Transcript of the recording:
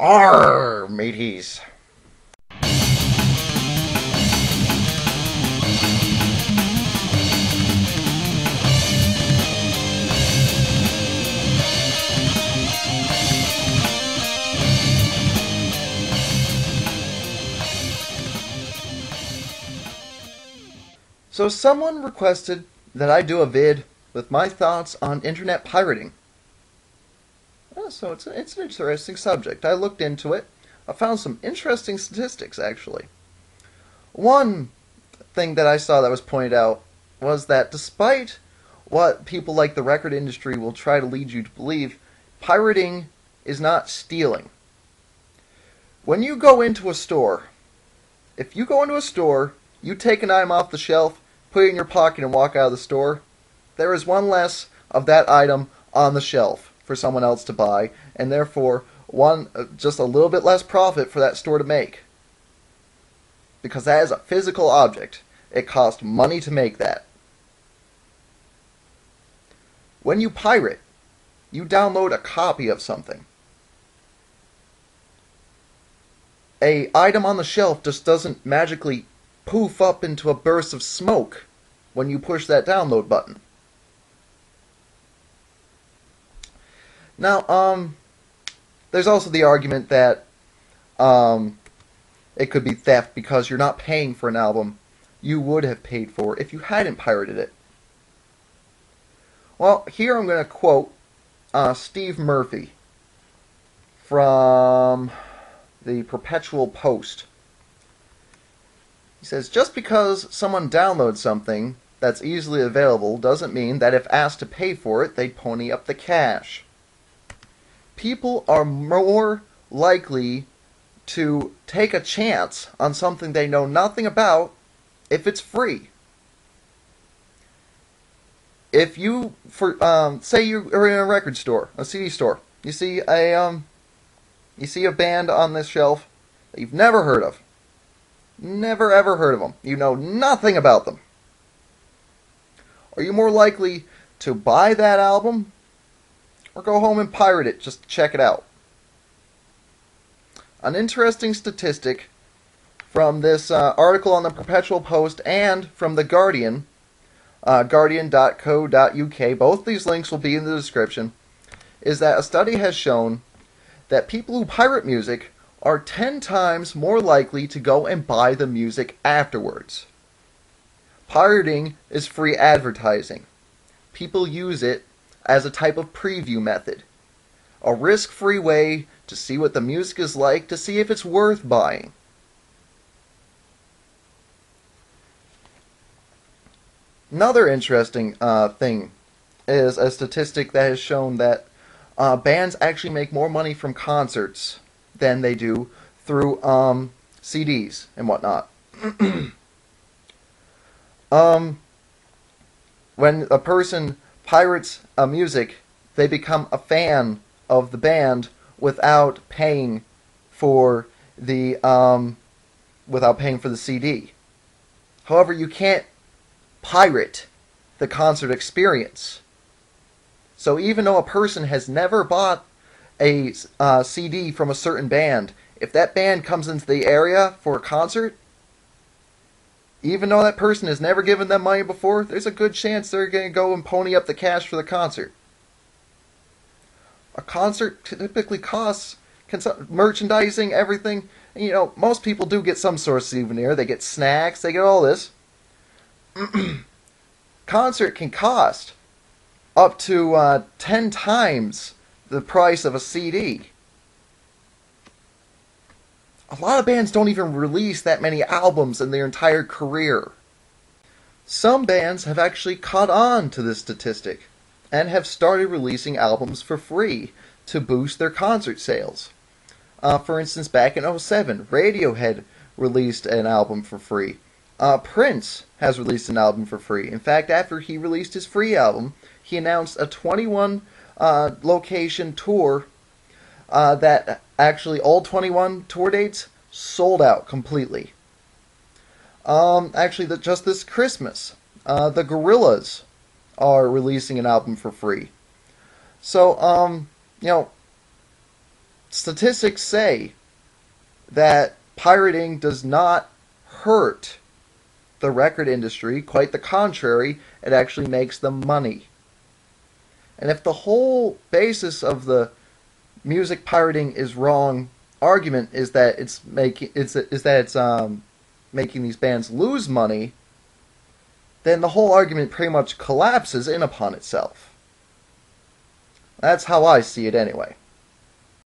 Arr, mateys. So someone requested that I do a vid with my thoughts on internet pirating. So it's an interesting subject. I looked into it. I found some interesting statistics, actually. One thing that I saw that was pointed out was that despite what people like the record industry will try to lead you to believe, pirating is not stealing. When you go into a store, if you go into a store, you take an item off the shelf, put it in your pocket and walk out of the store, there is one less of that item on the shelf for someone else to buy, and therefore just a little bit less profit for that store to make. Because that is a physical object. It costs money to make that. When you pirate, you download a copy of something. An item on the shelf just doesn't magically poof up into a burst of smoke when you push that download button. Now, there's also the argument that it could be theft because you're not paying for an album you would have paid for if you hadn't pirated it. Well, here I'm going to quote Steve Murphy from the Perpetual Post. He says, just because someone downloads something that's easily available doesn't mean that if asked to pay for it, they'd pony up the cash. People are more likely to take a chance on something they know nothing about if it's free. If you, say you are in a record store, a CD store, you see a band on this shelf that you've never heard of. Never ever heard of them. You know nothing about them. Are you more likely to buy that album or go home and pirate it just to check it out? An interesting statistic from this article on the Perpetual Post and from The Guardian, guardian.co.uk, both these links will be in the description, is that a study has shown that people who pirate music are 10 times more likely to go and buy the music afterwards. Pirating is free advertising. People use it as a type of preview method. A risk-free way to see what the music is like, to see if it's worth buying. Another interesting thing is a statistic that has shown that bands actually make more money from concerts than they do through CDs and whatnot. When a person pirates a music, they become a fan of the band without paying for the CD. However, you can't pirate the concert experience. So even though a person has never bought a CD from a certain band, if that band comes into the area for a concert, even though that person has never given them money before, there's a good chance they're going to go and pony up the cash for the concert. A concert typically costs merchandising, everything. You know, most people do get some sort of souvenir. They get snacks, they get all this. Concert can cost up to 10 times the price of a CD. A lot of bands don't even release that many albums in their entire career. Some bands have actually caught on to this statistic and have started releasing albums for free to boost their concert sales. For instance, back in 2007, Radiohead released an album for free. Prince has released an album for free. In fact, after he released his free album, he announced a 21 location tour that actually all 21 tour dates sold out completely. Actually, just this Christmas, the Gorillaz are releasing an album for free. So, you know, statistics say that pirating does not hurt the record industry. Quite the contrary, it actually makes them money. And if the whole basis of the music pirating is wrong argument is that it's making these bands lose money, then the whole argument pretty much collapses in upon itself. That's how I see it anyway.